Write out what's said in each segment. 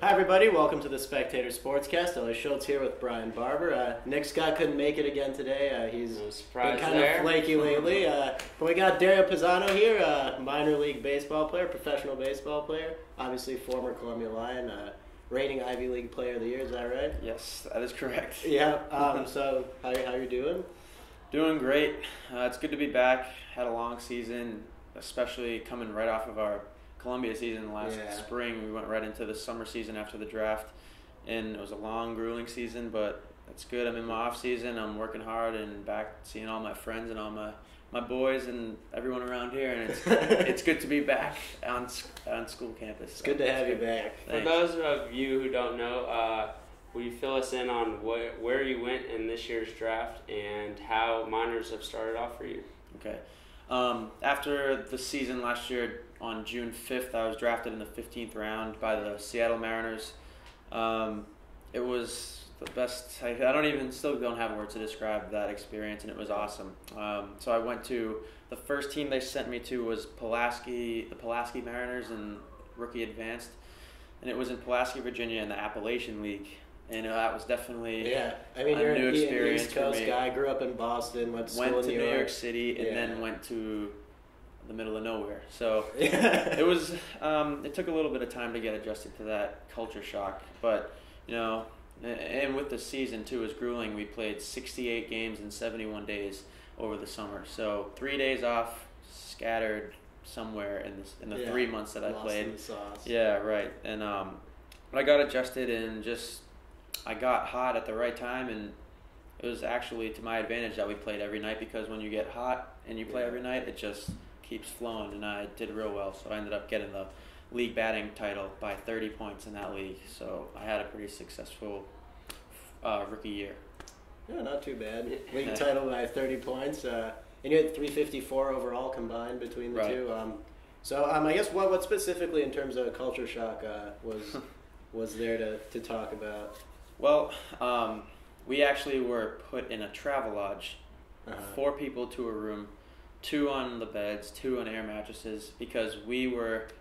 Hi everybody, welcome to the Spectator Sportscast. Schultz here with Brian Barbour. Nick Scott couldn't make it again today. He's been kind of flaky lately. But we got Dario Pizzano here, minor league baseball player, professional baseball player, obviously former Columbia Lion, reigning Ivy League Player of the Year. Is that right? Yes, that is correct. Yeah. So how you doing? Doing great. It's good to be back. Had a long season, especially coming right off of our Columbia season last spring. We went right into the summer season after the draft, and it was a long, grueling season, but it's good. I'm in my off season. I'm working hard and back seeing all my friends and all my boys and everyone around here, and it's good to be back on school campus. It's good to have you back. Thanks. For those of you who don't know, will you fill us in on where you went in this year's draft and how minors have started off for you? Okay. After the season last year, on June 5th, I was drafted in the 15th round by the Seattle Mariners. It was the best. Still don't have words to describe that experience, and it was awesome. So I went to, the first team they sent me to was the Pulaski Mariners in Rookie Advanced, and it was in Pulaski, Virginia in the Appalachian League. And that was definitely a new experience you're an East Coast for me. guy, grew up in Boston, went to school in New York City, and then went to the middle of nowhere. So it was. It took a little bit of time to get adjusted to that culture shock, but and with the season too, it was grueling. We played 68 games in 71 days over the summer. So 3 days off, scattered somewhere in the 3 months that I played. In the sauce. Yeah, right. And I got adjusted and I got hot at the right time, and it was actually to my advantage that we played every night, because when you get hot and you play every night, it just keeps flowing, and I did real well. So I ended up getting the league batting title by 30 points in that league. So I had a pretty successful rookie year. Yeah, not too bad. League title by 30 points. And you had 354 overall combined between the two. So I guess what specifically in terms of culture shock was there to talk about? Well, we actually were put in a travel lodge, 4 people to a room, 2 on the beds, 2 on air mattresses, because we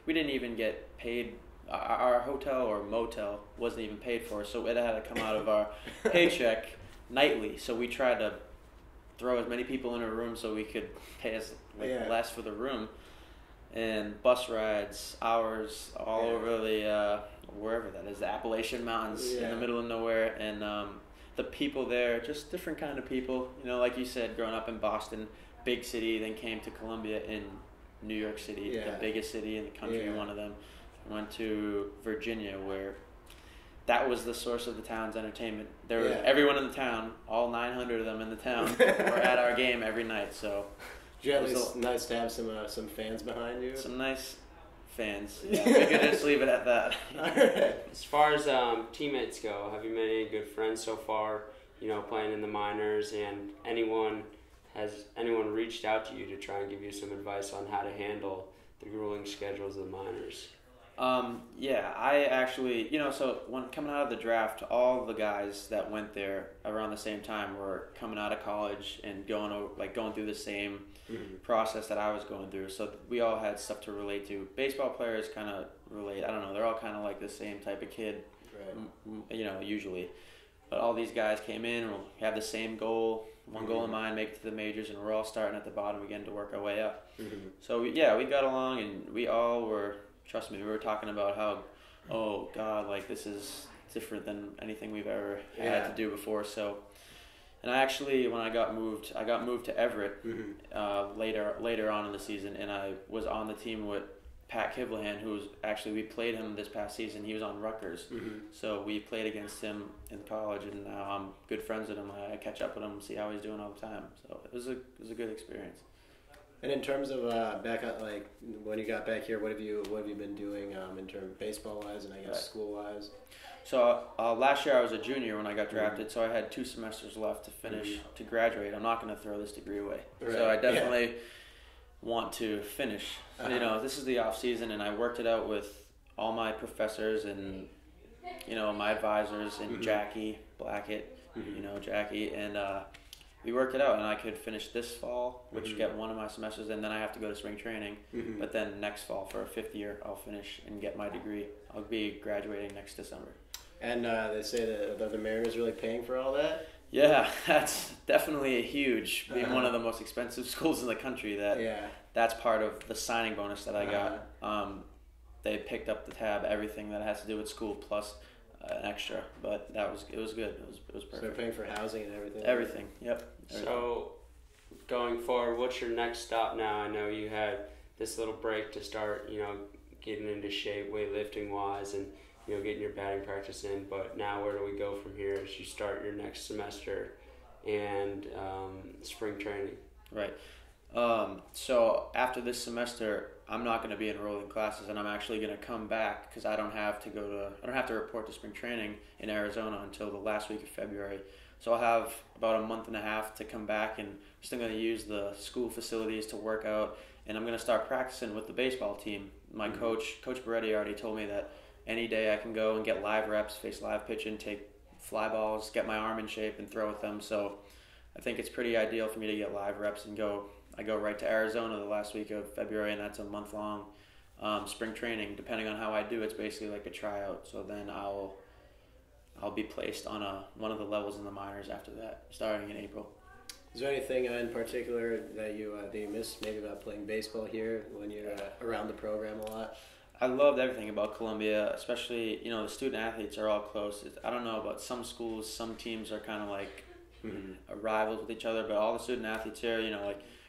didn't even get paid. Our hotel or motel wasn't even paid for, so it had to come out of our paycheck nightly. So we tried to throw as many people in a room so we could pay us less for the room. And bus rides, hours all over the wherever that is, the Appalachian Mountains in the middle of nowhere, and the people there, just different kind of people. Like you said, growing up in Boston, big city, then came to Columbia in New York City, the biggest city in the country, one of them. I went to Virginia, where that was the source of the town's entertainment. There was everyone in the town, all 900 of them in the town, were at our game every night. So. It's nice to have some fans behind you. Some nice fans. Yeah, we could just leave it at that. All right. As far as teammates go, have you made any good friends so far? Playing in the minors, and has anyone reached out to you to try and give you some advice on how to handle the grueling schedules of the minors? I actually, so when coming out of the draft, all the guys that went there around the same time were coming out of college and going through the same process that I was going through. So we all had stuff to relate to. Baseball players kind of relate. I don't know. They're all kind of like the same type of kid, usually. But all these guys came in and we have the same goal, one goal in mind, make it to the majors, and we're all starting at the bottom again to work our way up. So we got along, and we all were. Trust me, we were talking about how, oh God, like this is different than anything we've ever had to do before. So, and I actually, when I got moved to Everett later on in the season, and I was on the team with Pat Kivlahan, we played him this past season. He was on Rutgers, so we played against him in college, and now I'm good friends with him. I catch up with him and see how he's doing all the time. So it was a good experience. And in terms of back at, when you got back here, what have you been doing in terms of baseball wise and I guess school wise? So last year I was a junior when I got drafted, so I had 2 semesters left to finish to graduate. I'm not going to throw this degree away, so I definitely want to finish. This is the off season, and I worked it out with all my professors and my advisors and Jackie Blackett, Jackie, and we worked it out, and I could finish this fall, which get one of my semesters, and then I have to go to spring training. But then next fall for a 5th year, I'll finish and get my degree. I'll be graduating next December. And they say that the Mariners really paying for all that? Yeah, that's definitely huge. Being one of the most expensive schools in the country, that's part of the signing bonus that I got. They picked up the tab, everything that has to do with school plus an extra, but it was good. It was perfect. So they're paying for housing and everything. Everything, yep. Everything. So, going forward, what's your next stop now? I know you had this little break to start, getting into shape, weightlifting wise, and getting your batting practice in. But now, where do we go from here as you start your next semester and spring training? Right. So after this semester, I'm not going to be enrolled in classes, and I'm actually going to come back because I don't have to report to spring training in Arizona until the last week of February. So I'll have about a month and a half to come back, and I'm still going to use the school facilities to work out, and I'm going to start practicing with the baseball team. My Coach Beretti already told me that any day I can go and get live reps, face live pitching, take fly balls, get my arm in shape, and throw with them. So I think it's pretty ideal for me to get live reps and go. I go right to Arizona the last week of February, and that's a month-long spring training. Depending on how I do, it's basically like a tryout. So then I'll be placed on one of the levels in the minors after that, starting in April. Is there anything in particular that you miss maybe about playing baseball here when you're around the program a lot? I loved everything about Columbia, especially the student athletes are all close. I don't know about some schools, some teams are kind of like rivals with each other, but all the student athletes here,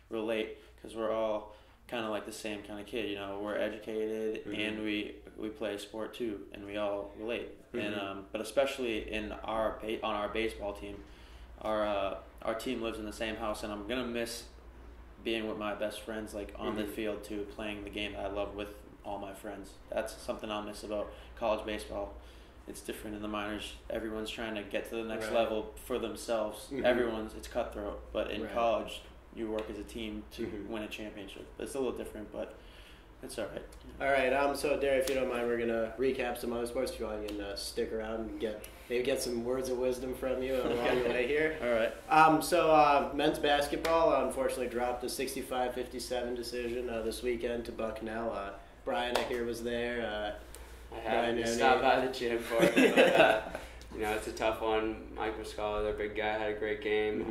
relate because we're all kind of like the same kind of kid. We're educated and we play a sport too, and we all relate. And but especially on our baseball team, our team lives in the same house, and I'm gonna miss being with my best friends on the field too, playing the game that I love with all my friends. That's something I'll miss about college baseball. It's different in the minors. Everyone's trying to get to the next level for themselves. It's cutthroat, but in college, you work as a team to win a championship. It's a little different, but it's all right. All right. So, Dario, if you don't mind, we're gonna recap some other sports. If you want, you can stick around and get some words of wisdom from you along the way here. All right. So men's basketball unfortunately dropped a 65-57 decision this weekend to Bucknell. Brian, I hear, was there. I happened to stop by the gym for it. But, it's a tough one. Mike Muscala, their big guy, had a great game.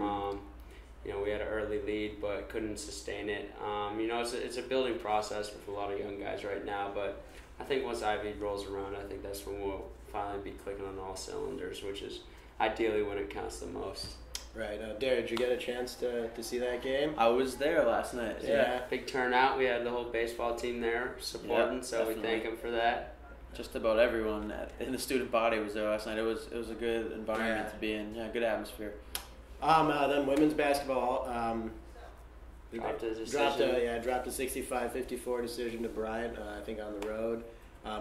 We had an early lead, but couldn't sustain it. It's a building process with a lot of young guys right now, but I think once Ivy rolls around, I think that's when we'll finally be clicking on all cylinders, which is ideally when it counts the most. Right. Dario, did you get a chance to see that game? I was there last night. Yeah. Big turnout. We had the whole baseball team there supporting, so definitely. We thank them for that. Just about everyone in the student body was there last night. It was a good environment to be in. Yeah, good atmosphere. Then women's basketball dropped a 65-54 decision to Bryant, I think on the road.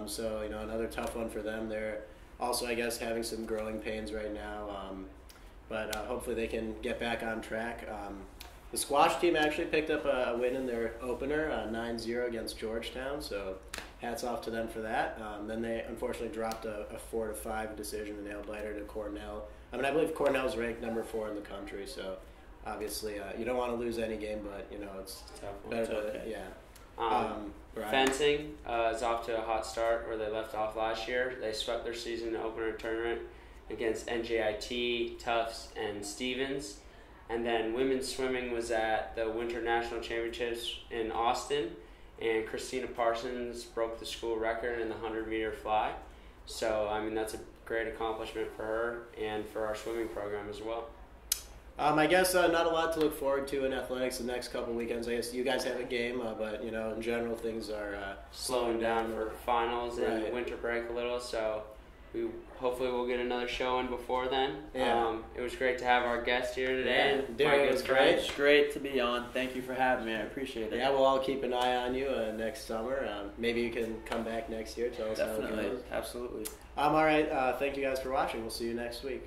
So another tough one for them. They're also, I guess, having some growing pains right now. But hopefully they can get back on track. The squash team actually picked up a win in their opener, 9-0 against Georgetown. So hats off to them for that. Then they unfortunately dropped a 4-5 decision, a nail biter to Cornell. I believe Cornell's ranked number 4 in the country, so obviously you don't want to lose any game, but it's tough better to Fencing is off to a hot start where they left off last year. They swept their season opener tournament against NJIT, Tufts, and Stevens. And then women's swimming was at the Winter National Championships in Austin, and Christina Parsons broke the school record in the 100-meter fly. So, that's a great accomplishment for her and for our swimming program as well. I guess not a lot to look forward to in athletics the next couple weekends. I guess you guys have a game, but in general things are slowing down for finals and winter break a little. So hopefully we'll get another show in before then. Yeah. It was great to have our guest here today. Yeah. It was great. It's great to be on. Thank you for having me. I appreciate it. Yeah, we'll all keep an eye on you next summer. Maybe you can come back next year. Tell us how it goes. Absolutely. All right. Thank you guys for watching. We'll see you next week.